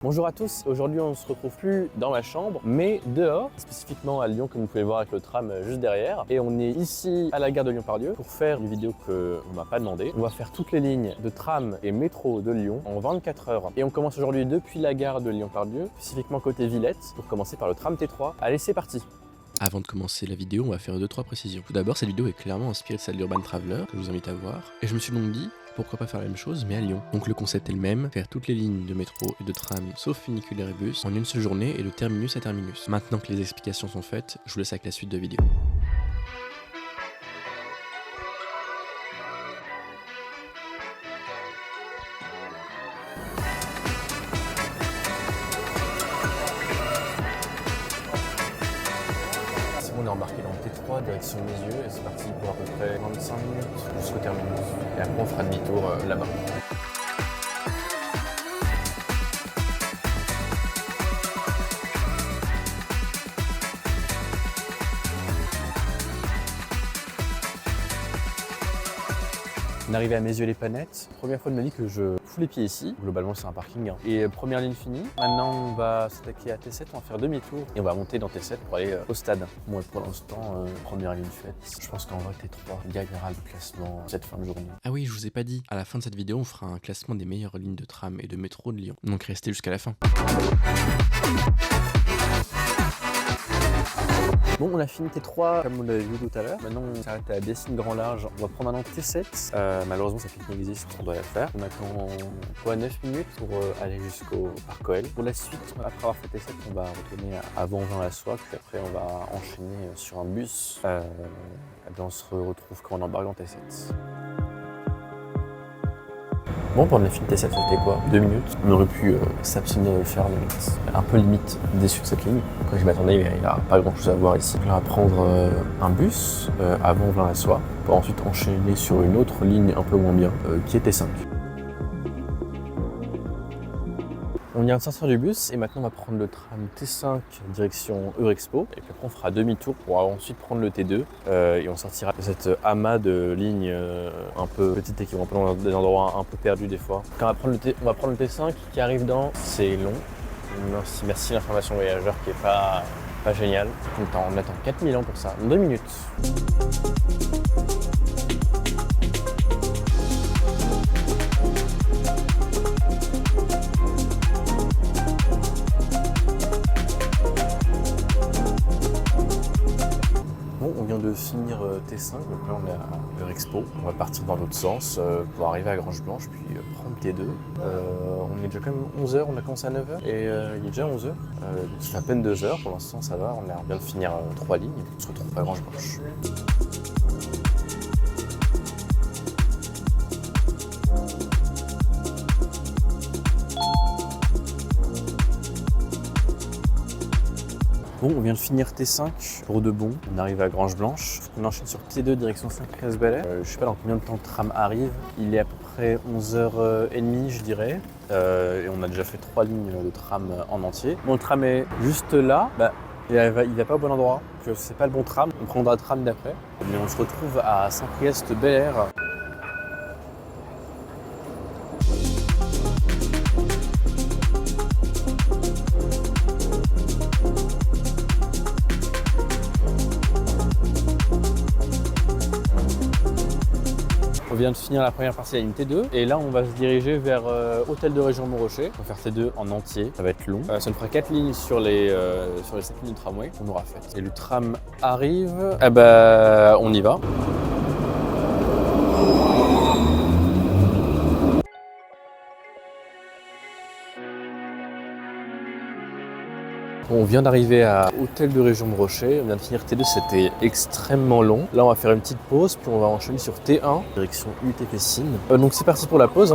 Bonjour à tous, aujourd'hui on ne se retrouve plus dans ma chambre, mais dehors, spécifiquement à Lyon comme vous pouvez voir avec le tram juste derrière. Et on est ici à la gare de Lyon-Part-Dieu pour faire une vidéo qu'on m'a pas demandé. On va faire toutes les lignes de tram et métro de Lyon en 24 heures. Et on commence aujourd'hui depuis la gare de Lyon-Part-Dieu, spécifiquement côté Villette, pour commencer par le tram T3. Allez, c'est parti! Avant de commencer la vidéo, on va faire 2-3 précisions. Tout d'abord, cette vidéo est clairement inspirée de celle d'Urban Traveler, que je vous invite à voir. Et je me suis donc dit, pourquoi pas faire la même chose, mais à Lyon. Donc le concept est le même, faire toutes les lignes de métro et de tram, sauf funiculaire et bus, en une seule journée et de terminus à terminus. Maintenant que les explications sont faites, je vous laisse avec la suite de vidéo. On est embarqué dans le T3, direction Mézieux, et c'est parti pour à peu près 25 minutes jusqu'au terminus. Et après on fera demi-tour là-bas. On est arrivé à Mézieux-les-Panettes. Première fois de ma vie que je fous les pieds ici. Globalement, c'est un parking. Et première ligne finie. Maintenant, on va s'attaquer à T7. On va faire demi-tour et on va monter dans T7 pour aller au stade. Moi, pour l'instant, première ligne faite. Je pense qu'en vrai, T3 gagnera le classement cette fin de journée. Ah oui, je vous ai pas dit. À la fin de cette vidéo, on fera un classement des meilleures lignes de tram et de métro de Lyon. Donc restez jusqu'à la fin. Bon, on a fini T3 comme on l'avait vu tout à l'heure. Maintenant, on s'arrête à Dessines Grand Large. On va prendre un T7. Malheureusement, ça fait qu'il existe. On doit la faire. On a quand 9 minutes pour aller jusqu'au Parc OL. Pour la suite, après avoir fait T7, on va retourner à Vanvin-la-Soie. Puis après, on va enchaîner sur un bus. On se retrouve quand on embarque en T7. Bon, pour la fin de T7, c'était quoi? 2 minutes. On aurait pu s'abstenir de le faire, limite. Un peu limite déçu de cette ligne. Quand je m'attendais, il n'y a pas grand chose à voir ici. On va prendre un bus à Vanvin-la-Soie pour ensuite enchaîner sur une autre ligne un peu moins bien, qui est T5. On vient de sortir du bus et maintenant on va prendre le tram T5 direction Eurexpo et puis après on fera demi-tour pour ensuite prendre le T2 et on sortira de cette amas de lignes un peu petites et qui vont dans des endroits un peu perdus des fois. Quand on va prendre le T5 qui arrive dans... C'est long. Merci l'information voyageur qui est pas génial. On attend 4000 ans pour ça. 2 minutes. De finir T5, donc là on est à Eurexpo. On va partir dans l'autre sens pour arriver à Grange-Blanche puis prendre T2. On est déjà quand même 11h, on a commencé à 9h et il est déjà 11h. Ça fait à peine 2 heures, pour l'instant ça va, on vient de finir 3 lignes et on se retrouve à Grange-Blanche. Bon, on vient de finir T5 pour de bon. On arrive à Grange-Blanche. On enchaîne sur T2 direction Saint-Priest-Bel-Air. Je sais pas dans combien de temps le tram arrive. Il est à peu près 11h30, je dirais. Et on a déjà fait 3 lignes de tram en entier. Bon, le tram est juste là. Il va pas au bon endroit. C'est pas le bon tram. On prendra le tram d'après. Mais on se retrouve à Saint-Priest-Bel-Air. On vient de finir la première partie de la ligne T2 et là on va se diriger vers Hôtel de Région Montrochet. On va faire T2 en entier, ça va être long. Ça nous fera 4 lignes sur les 7 lignes de tramway qu'on aura faites. Et le tram arrive, on y va. On vient d'arriver à Hôtel de Région de Rocher, on vient de finir T2, c'était extrêmement long. Là on va faire une petite pause, puis on va enchaîner sur T1, direction UTP Signes. Donc c'est parti pour la pause.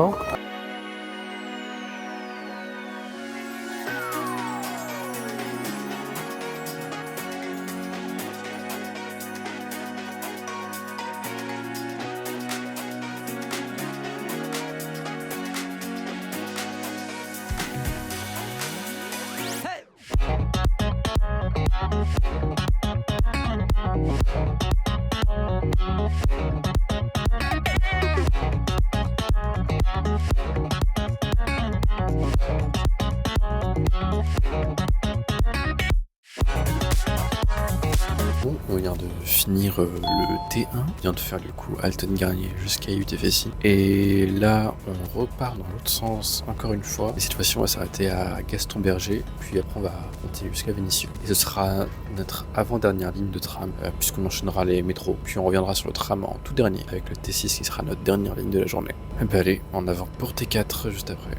vient de finir le T1. On vient de faire du coup Alten-Garnier jusqu'à UTFSI. Et là, on repart dans l'autre sens encore une fois. Et cette fois-ci, on va s'arrêter à Gaston-Berger. Puis après, on va monter jusqu'à Vénissieux. Et ce sera notre avant-dernière ligne de tram, puisqu'on enchaînera les métros. Puis on reviendra sur le tram en tout dernier, avec le T6 qui sera notre dernière ligne de la journée. Et ben allez, en avant pour T4 juste après.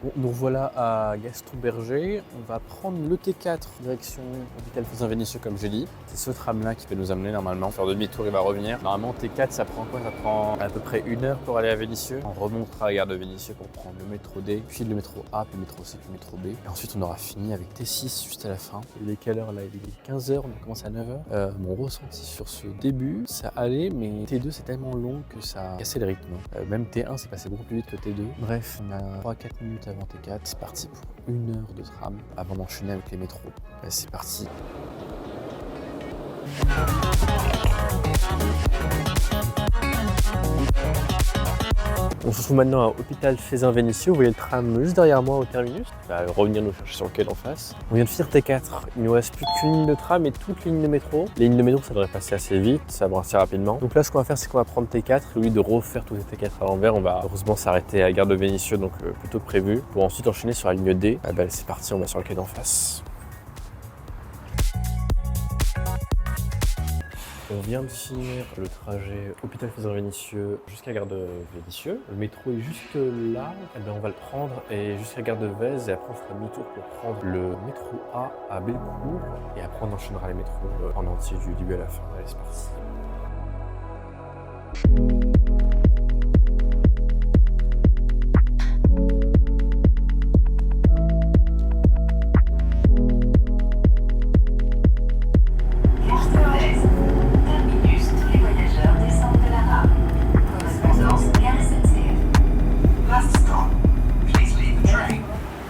Bon, nous voilà à Gaston-Berger. On va prendre le T4 direction Hôpital Fezin-Vénissieux comme j'ai dit. C'est ce tram-là qui va nous amener normalement. Faire demi-tour, il va revenir. Normalement, T4, ça prend quoi? Ça prend à peu près 1 heure pour aller à Vénissieux. On remontera à la gare de Vénissieux pour prendre le métro D, puis le métro A, puis le métro C, puis le métro B. Et ensuite, on aura fini avec T6 juste à la fin. Il est quelle heure là? Il est 15h, on a commencé à 9h. Mon ressenti sur ce début, ça allait, mais T2, c'est tellement long que ça a cassé le rythme. Même T1, c'est passé beaucoup plus vite que T2. Bref, on a 3-4 minutes avant T4. C'est parti pour 1 heure de tram avant d'enchaîner avec les métros. Là, c'est parti. On se trouve maintenant à Hôpital Fezin-Vénissieux. Vous voyez le tram juste derrière moi au terminus. Il va revenir nous chercher sur le quai d'en face. On vient de finir T4. Il nous reste plus qu'une ligne de tram et toutes les lignes de métro. Les lignes de métro, ça devrait passer assez vite, ça va assez rapidement. Donc là, ce qu'on va faire, c'est qu'on va prendre T4. Et au lieu de refaire tous les T4 à l'envers, on va heureusement s'arrêter à la gare de Vénissieux, donc plutôt que prévu, pour ensuite enchaîner sur la ligne D. Ah bah, c'est parti, on va sur le quai d'en face. On vient de finir le trajet Hôpital Fezin-Vénissieux jusqu'à la gare de Vénissieux. Le métro est juste là, et bien on va le prendre et jusqu'à la gare de Vèze et après on fera demi-tour pour prendre le métro A à Bellecour et après on enchaînera les métros en entier du début à la fin. Allez, c'est parti.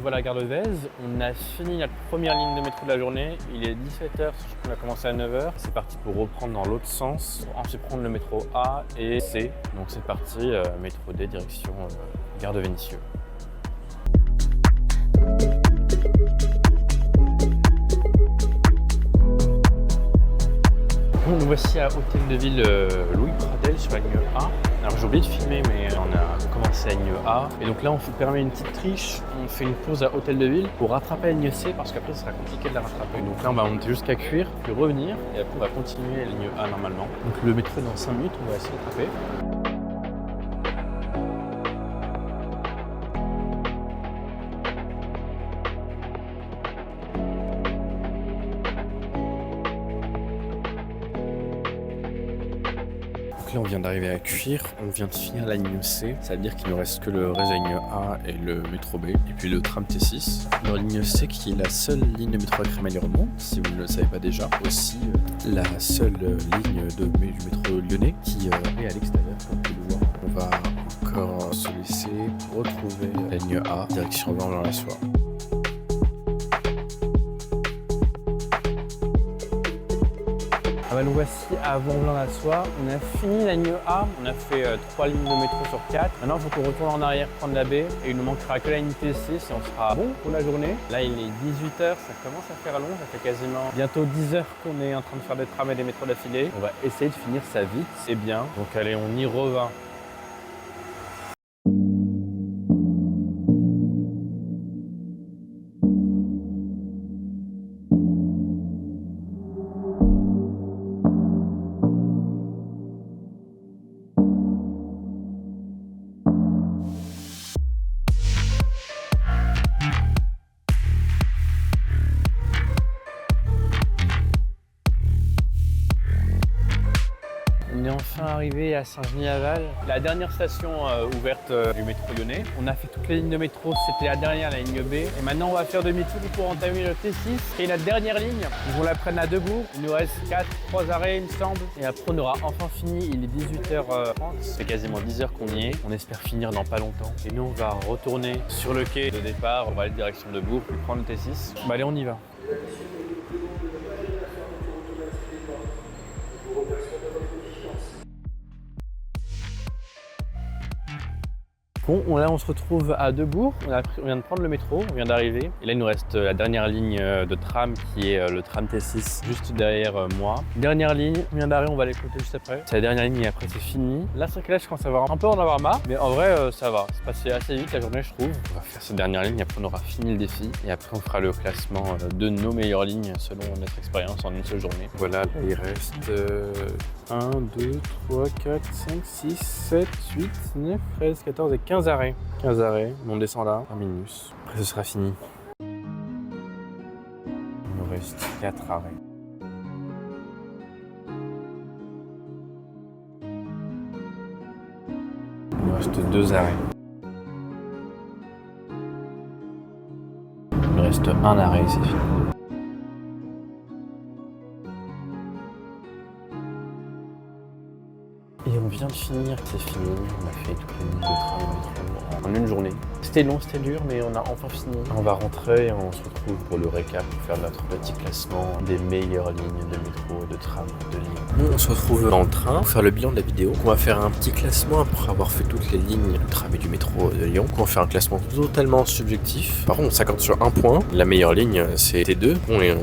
Voilà, gare de Vèze, on a fini notre première ligne de métro de la journée. Il est 17h, on a commencé à 9h. C'est parti pour reprendre dans l'autre sens. Ensuite prendre le métro A et C. Donc c'est parti, métro D direction gare de Vénissieux. Nous voici à Hôtel de Ville Louis Pradel sur la ligne A. Alors j'ai oublié de filmer mais on a commencé à la ligne A. Et donc là on permet une petite triche, on fait une pause à Hôtel de Ville pour rattraper la ligne C parce qu'après ce sera compliqué de la rattraper. Donc là on va monter jusqu'à Cuire, puis revenir et après on va continuer la ligne A normalement. Donc le métro est dans 5 minutes, on va essayer de rattraper. Là, on vient d'arriver à Cuire, on vient de finir la ligne C, ça veut dire qu'il ne nous reste que le reste de la ligne A et le métro B, et puis le tram T6. La ligne C qui est la seule ligne de métro à Crémailles-Romont, si vous ne le savez pas déjà, aussi la seule ligne du métro lyonnais qui est à l'extérieur, comme vous pouvez le voir. On va encore se laisser retrouver la ligne A, direction Vange-en-la-Soie. Ah bah nous voici à Vange-en-la-Soie. On a fini la ligne A, on a fait 3 lignes de métro sur 4. Maintenant il faut qu'on retourne en arrière prendre la B et il ne manquera que la ligne T6 et on sera bon pour la journée. Là il est 18h, ça commence à faire long, ça fait quasiment bientôt 10h qu'on est en train de faire des trams et des métros d'affilée. On va essayer de finir ça vite, c'est bien. Donc allez, on y revient. On est enfin arrivé à Saint-Genis-Aval, la dernière station ouverte du métro lyonnais. On a fait toutes les lignes de métro, c'était la dernière, la ligne B. Et maintenant on va faire demi-tour pour entamer le T6, qui est la dernière ligne. Donc on la prenne à Debourg. Il nous reste 3 arrêts il me semble. Et après on aura enfin fini, il est 18h30. C'est quasiment 10h qu'on y est. On espère finir dans pas longtemps. Et nous on va retourner sur le quai de départ. On va aller direction Debourg, puis prendre le T6. Bah allez, on y va. Bon, là on se retrouve à Debourg, on vient de prendre le métro, on vient d'arriver. Et là il nous reste la dernière ligne de tram qui est le tram T6 juste derrière moi. Dernière ligne, on vient d'arriver, on va l'écouter juste après. C'est la dernière ligne et après c'est fini. Là c'est que là je commence à avoir un peu en avoir marre, mais en vrai ça va. C'est passé assez vite la journée je trouve. On va faire cette dernière ligne, après on aura fini le défi. Et après on fera le classement de nos meilleures lignes selon notre expérience en une seule journée. Voilà, là il reste 1, 2, 3, 4, 5, 6, 7, 8, 9, 13, 14 et 15 arrêts. 15 arrêts, on descend là, terminus. Après ce sera fini. Il nous reste 4 arrêts. Il nous reste 2 arrêts. Il nous reste 1 arrêt, c'est fini. Et on vient de finir, c'est fini, on a fait toutes les lignes de tram et métro en une journée. C'était long, c'était dur, mais on a enfin fini. On va rentrer et on se retrouve pour le récap, pour faire notre petit classement des meilleures lignes de métro, de tram, de ligne. Nous, on se retrouve dans le train pour faire le bilan de la vidéo. On va faire un petit classement après avoir fait toutes les lignes du tram et du métro de Lyon. On va faire un classement totalement subjectif. Par contre, on s'accorde sur un point. La meilleure ligne, c'est T2.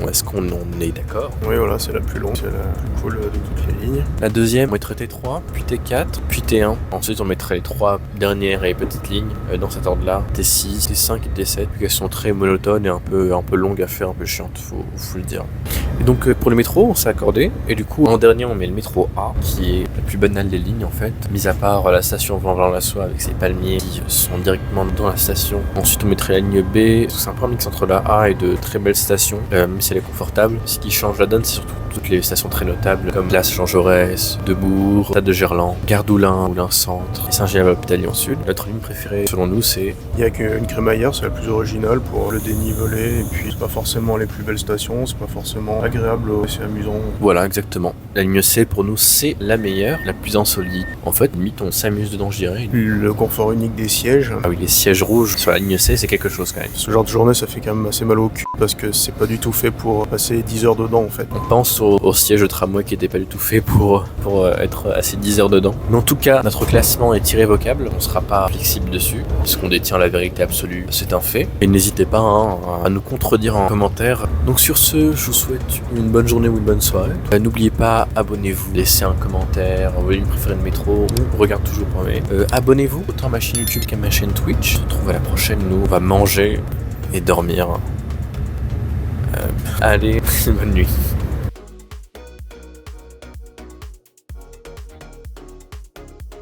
Est-ce qu'on en est d'accord? Oui, voilà, c'est la plus longue, c'est la plus cool de toutes les lignes. La deuxième, on mettrait T3, puis T4, puis T1. Ensuite, on mettrait les 3 dernières et petites lignes dans cet ordre-là. T6, T5 et T7. Puis elles sont très monotones et un peu longues à faire, un peu chiantes, faut le dire. Et donc, pour le métro, on s'est accordé. Et du coup, en dernier, on met le métro A, qui est la plus banale des lignes, en fait. Mis à part la station Vangein-la-Soie avec ses palmiers qui sont directement dans la station. Ensuite, on mettrait la ligne B. C'est un peu un mix entre la A et de très belles stations, même si elle est confortable. Ce qui change la donne, c'est surtout toutes les stations très notables, comme Place Jean Jaurès, Debourg, Stade de Gerland, Gare d'Oulin, Oulin Centre, et Saint-Général-Hôpital Lyon Sud. Notre ligne préférée, selon nous, c'est... Il n'y a qu'une crémaillère, c'est la plus originale pour le dénivelé, et puis c'est pas forcément les plus belles stations, c'est pas forcément agréable, c'est amusant. Voilà, exactement. La ligne C, pour nous, c'est la meilleure, la plus insolite. En fait, limite, on s'amuse dedans, je dirais. Le confort unique des sièges. Ah oui, les sièges rouges sur la ligne C, c'est quelque chose quand même. Ce genre de journée, ça fait quand même assez mal au cul, parce que c'est pas du tout fait pour passer 10 heures dedans, en fait. On pense au siège de tramway qui n'était pas du tout fait pour être assez 10 heures dedans. Mais en tout cas, notre classement est irrévocable, on ne sera pas flexible dessus, puisqu'on détient la vérité absolue, c'est un fait. Et n'hésitez pas à nous contredire en commentaire. Donc sur ce, je vous souhaite une bonne journée ou une bonne soirée. N'oubliez pas, abonnez-vous, laissez un commentaire, envoyez une préférée de métro, on regarde toujours pour abonnez-vous, autant à ma chaîne YouTube qu'à ma chaîne Twitch. On se retrouve à la prochaine, nous on va manger et dormir. Allez, bonne nuit.